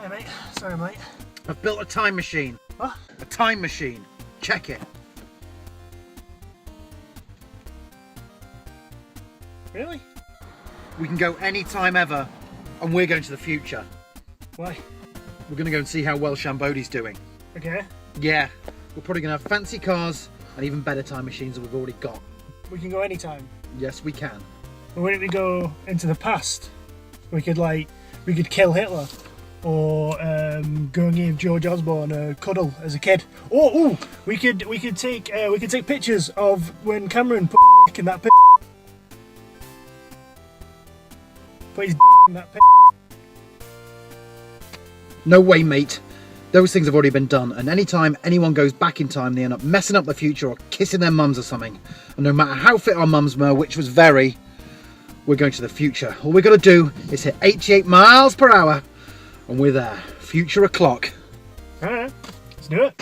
Hey mate, sorry mate. I've built a time machine. What? A time machine. Check it. Really? We can go any time ever, and we're going to the future. Why? We're going to go and see how well Sham Bodie's doing. Okay. Yeah, we're probably going to have fancy cars and even better time machines than we've already got. We can go anytime. Yes, we can. But why don't we go into the past? We could kill Hitler, or go and give George Osborne a cuddle as a kid. Oh, we could take pictures of when Cameron put in that pit. Put his in that pit. No way, mate. Those things have already been done, and anytime anyone goes back in time, they end up messing up the future or kissing their mums or something. And no matter how fit our mums were, which was very, we're going to the future. All we've got to do is hit 88 miles per hour, and we're there. Future o'clock. Alright, let's do it.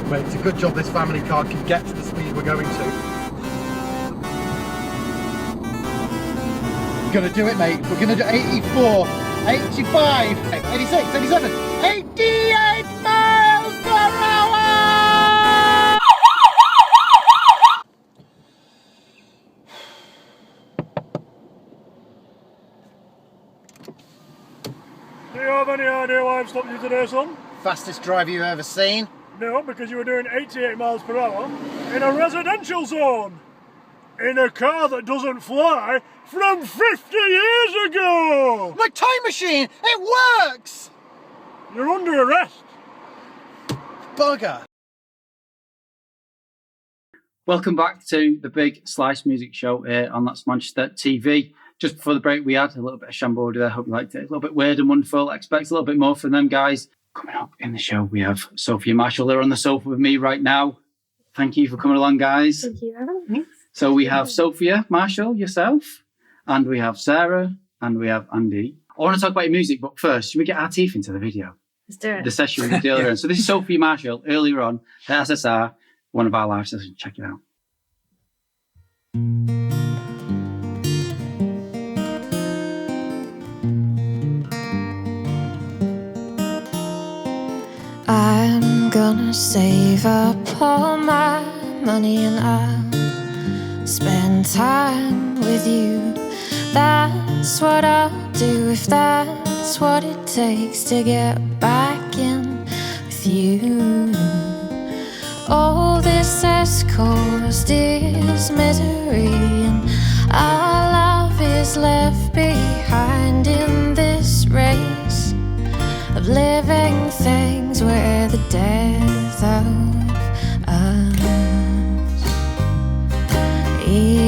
Mate, it's a good job this family car can get to the speed we're going to. We're going to do it, mate. We're going to do 84, 85, 86, 87, 88 miles per hour! Do you have any idea why I've stopped you today, son? Fastest driver you've ever seen. No, because you were doing 88 miles per hour in a residential zone. In a car that doesn't fly from 50 years ago! My time machine! It works! You're under arrest. Bugger. Welcome back to the Big Slice Music Show here on That's Manchester TV. Just before the break, we had a little bit of Sham Bodie there. Hope you liked it. A little bit weird and wonderful. Expect a little bit more from them guys. Coming up in the show, we have Sophia Marshall. They're on the sofa with me right now. Thank you for coming along, guys. Thank you for having me. So we have Sophia Marshall, yourself, and we have Sarah, and we have Andy. I want to talk about your music, but first, should we get our teeth into the video? Let's do it. The session we did earlier on. So this is Sophia Marshall earlier on at SSR, one of our live sessions. Check it out. I'm gonna save up all my money and I'll spend time with you. That's what I'll do if that's what it takes to get back in with you. All this has caused is misery, and our love is left behind in this race of living things where the death of us is.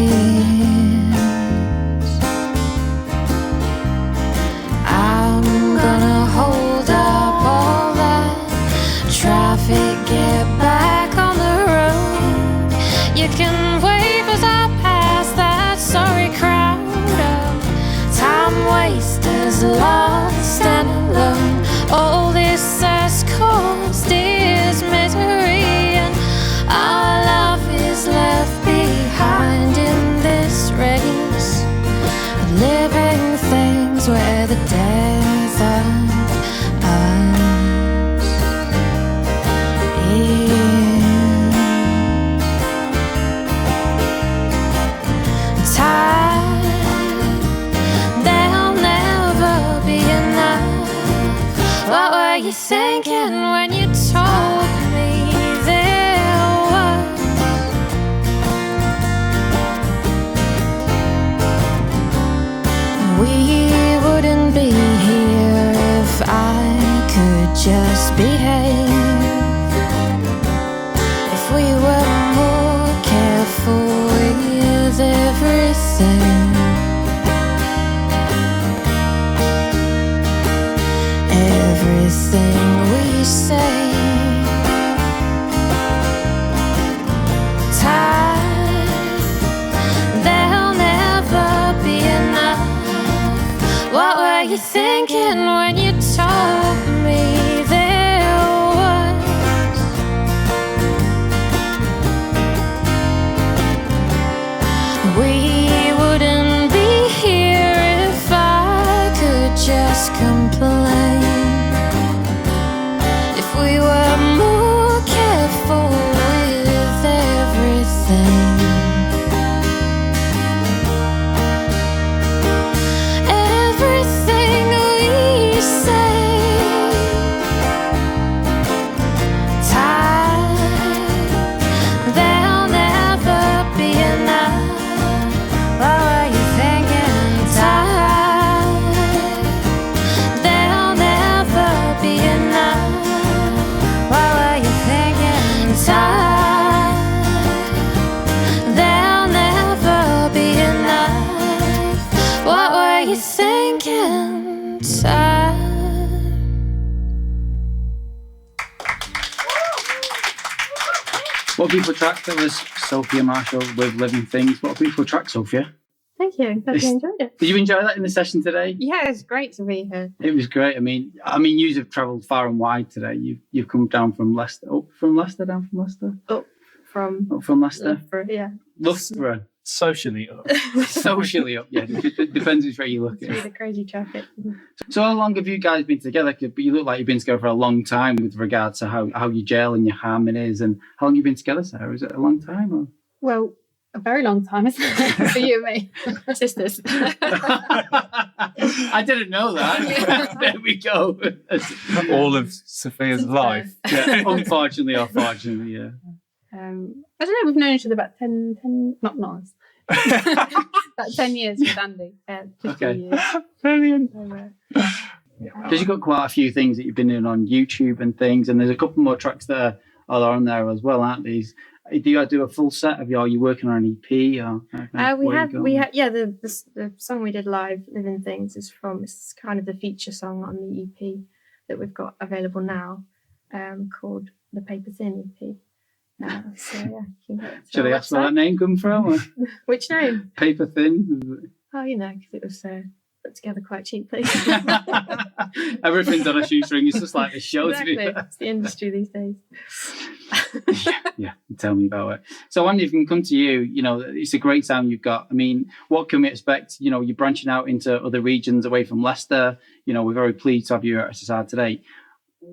I'm gonna hold up all that traffic, get back on the road. You can wave as I pass that sorry crowd of time wasters lost and alone. All this has caused is misery, and our love is left behind in this race of living things where the death of us is. Time, there'll never be enough. What were you thinking when you told me there was? We wouldn't be here if I could just behave. If we were more careful with everything. Everything we say we were more careful with everything. Everything we say. Time, there'll never be enough. What were you thinking? Time, there'll never be enough. What were you thinking? Time, there'll never be enough. What were you thinking? Time. What a beautiful track. That was Sophia Marshall with Living Things. What a beautiful track, Sophia. Thank you. Hope you enjoyed it. Did you enjoy that in the session today? Yeah, it's great to be here. It was great. I mean, you have travelled far and wide today. You've come down from Leicester, down from Leicester, Up from Leicester, Loughborough, yeah. Loughborough, Socially up. socially up. Yeah, it depends which way you look at Through it. the crazy traffic. So, how long have you guys been together? But you look like you've been together for a long time with regard to how you gel and your harmonies. And how long have you been together, Sarah? Is it a long time? Or? Well, a very long time, isn't it? For you and me. Sisters. I didn't know that. There we go. All of Sophia's life. Yeah, unfortunately or fortunately, yeah. I don't know, we've known each other about 10 not us. About 10 years with Andy. 15 Okay. years. Brilliant. So, Because you've got quite a few things that you've been doing on YouTube and things, and there's a couple more tracks that are on there as well, aren't these? Do you do a full set of you? Are you working on an EP? Or we had yeah, the song we did live, Living Things, it's kind of the feature song on the EP that we've got available now, called the Paper Thin EP. So yeah, you can get it to Should our I ask where website. that name come from? Or Which name? Paper Thin? Oh, because it was put together quite cheaply. Everything's on a shoestring. It's just like the show. Exactly. To be fair. It's the industry these days. Yeah, tell me about it. So, Andy, if we can come to you, it's a great sound you've got. I mean, what can we expect? You're branching out into other regions away from Leicester. We're very pleased to have you at SSR today.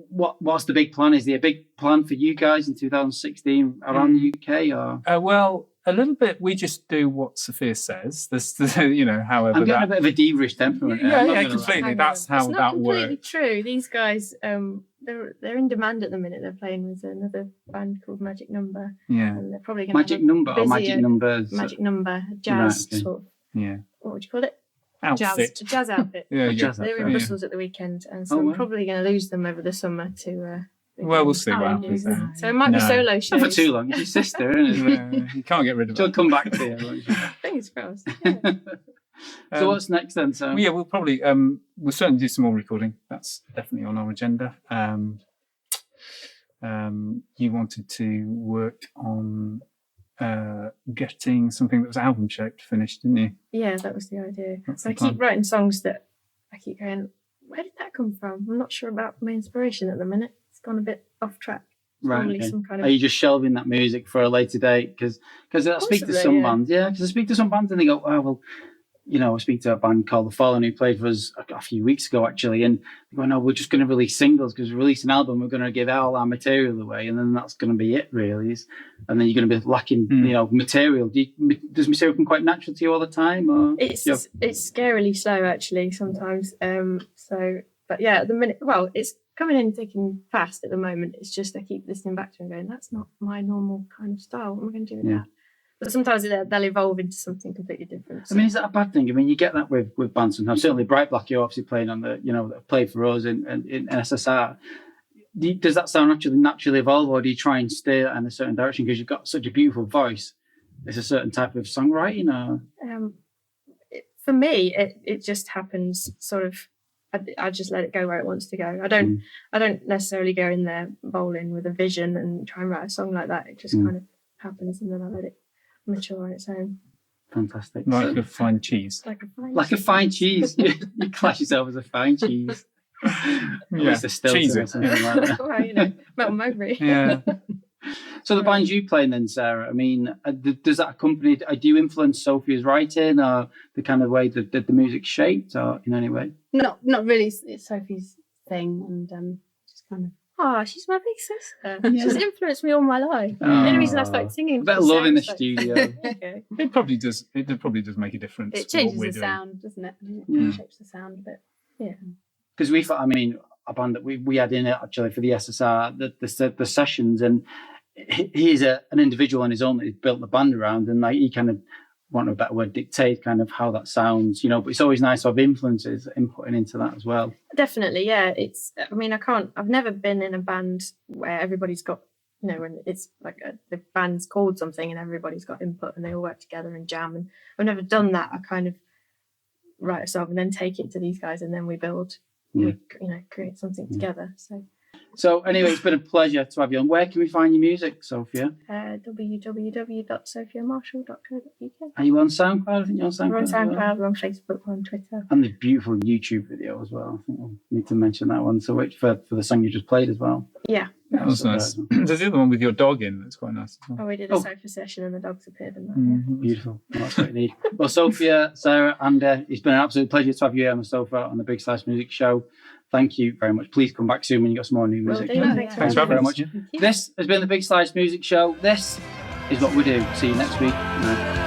What's the big plan? Is there a big plan for you guys in 2016 around the UK? Or Well, a little bit. We just do what Sophia says. However I'm getting that. a bit of a diva-ish temperament. Yeah, I'm not yeah, gonna lie. completely. That's how it's not that completely works. true. These guys, they're in demand at the minute. They're playing with another band called Magic Number, Yeah, and they're probably going to Magic Number or Magic busier Numbers? Magic Number, jazz Right, okay. sort of. yeah. What would you call it? Outfit. Jazz outfit. Yeah, yeah. Jazz They were in outfit. Brussels at the weekend, and so Oh, I'm wow. probably going to lose them over the summer to. Well, we'll see what Oh, happens yeah. then. So it might be No. solo Not shows. for too long. It's your sister, isn't it? Yeah, you can't get rid of She'll it. come back to you. won't she? Fingers crossed. Yeah. So what's next then? So Well, yeah, we'll probably we'll certainly do some more recording. That's definitely on our agenda. You wanted to work on getting something that was album shaped finished, didn't you? Yeah, that was the idea. That's So the I keep plan. writing songs that I keep going, where did that come from? I'm not sure about my inspiration at the minute. It's gone a bit off track. It's Right, normally okay. some kind Are of you just shelving that music for a later date? Because I speak to Possibly, some yeah. bands, because I speak to some bands and they go, oh, well, I speak to a band called The Fallen who played for us a few weeks ago actually, and they go, no, we're just going to release singles because we release an album, we're going to give all our material away, and then that's going to be it really. And then you're going to be lacking, material. Does material come quite natural to you all the time? Or it's scarily slow actually sometimes. But yeah, at the minute, well, it's coming in thick and fast at the moment. It's just I keep listening back to it and going, that's not my normal kind of style. What am I going to do with that? But sometimes they'll evolve into something completely different. I mean, is that a bad thing? I mean, you get that with bands sometimes. Certainly, Bright Black, you're obviously playing on the, that played for us in SSR. Does that sound naturally evolve, or do you try and steer in a certain direction because you've got such a beautiful voice? It's a certain type of songwriting, or For me, it just happens sort of. I just let it go where it wants to go. I don't necessarily go in there bowling with a vision and try and write a song like that. It just kind of happens, and then I let it mature on its own. fantastic. Like a fine cheese. Like a fine cheese. You class yourself as a fine cheese. Yeah, cheese or it. something like that. Well, Melt Mowbray. Yeah. So the bands you play then, Sarah, I mean, does that accompany, do you influence Sophia's writing or the kind of way that the music's shaped or in any way? Not really. It's Sophie's thing, and just kind of Oh, she's my big sister. She's influenced me all my life. The only reason I started singing. A bit of love in the studio. Okay. It probably does make a difference. It to what changes we're the doing. sound, doesn't it? Yeah. It shapes the sound a bit. Yeah. Because we thought, I mean, a band that we had in it actually for the SSR, the sessions, and he's an individual on his own that he's built the band around, and like he kind of, want a better word, dictate kind of how that sounds, you know. But it's always nice to have influences inputting into that as well. Definitely, yeah. I mean, I've never been in a band where everybody's got, you know, when it's like the band's called something and everybody's got input and they all work together and jam. And I've never done that. I kind of write a song and then take it to these guys and then we build, we, you know, create something together. So anyway, it's been a pleasure to have you on. Where can we find your music, Sophia? www.sophiamarshall.co.uk. Are you on SoundCloud? I think you're on SoundCloud. We're on as well? SoundCloud, we're on Facebook, we're on Twitter. And the beautiful YouTube video as well. I think we'll need to mention that one. So wait for the song you just played as well. Yeah. That was nice. There's the other one with your dog in. That's quite nice. Oh, we did a sofa session and the dogs appeared in that. Beautiful. Well, that's what you need. Well, Sophia, Sarah, and it's been an absolute pleasure to have you here on the sofa on the Big Slice Music Show. Thank you very much. Please come back soon when you've got some more new music. Will do. Thanks Thanks for having very us. much. This has been the Big Slice Music Show. This is what we do. See you next week. Bye.